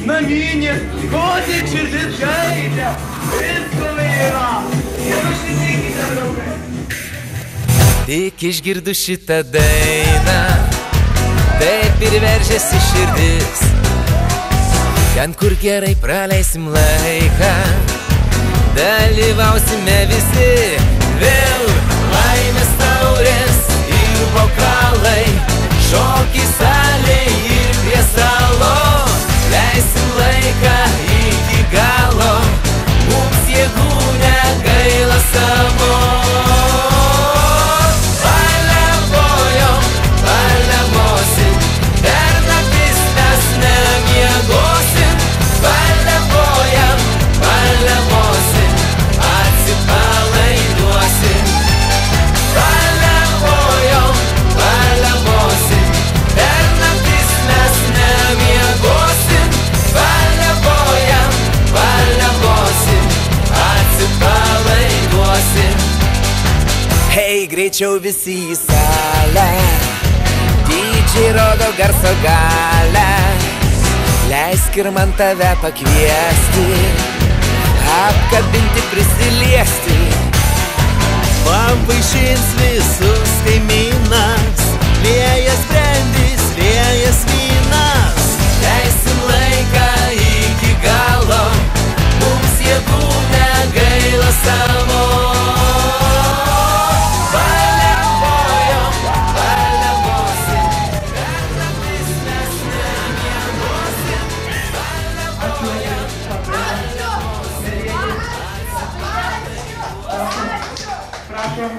naminė, kodė širdis žaidžia, visko yra. Nenusitikite, draugai. Tik išgirdu šitą dainą, taip ir veržiasi širdis. Ten, kur gerai praleisim laiką, dalyvausime visi. Vėl laimės taurės ir bokalai, šokiai salėj ir prie stalo. Leisim laiką iki galo, mums jėgų negaila savo. Paliavojom, paliavosim, per naktis mes nemiegosim. Paliavojam, paliavosim, atsipalaiduosim. Paliavojom, paliavosim, per naktis mes nemiegosim. Paliavojam, paliavosim, atsipalaiduosim. Hei, greičiau visi į salę, dydžiai rodo garso galę. Leisk ir man tave pakviesti, apkabinti, prisiliesti. Pavaišins visus kaimynas, liejas brandis, liejas vynas. Leisim laiką iki galo, mums jėgų negaila savo. Paliavojom, paliavosim, per naktis mes nemiegosim. Paliavojam, paliavosim, Prašom.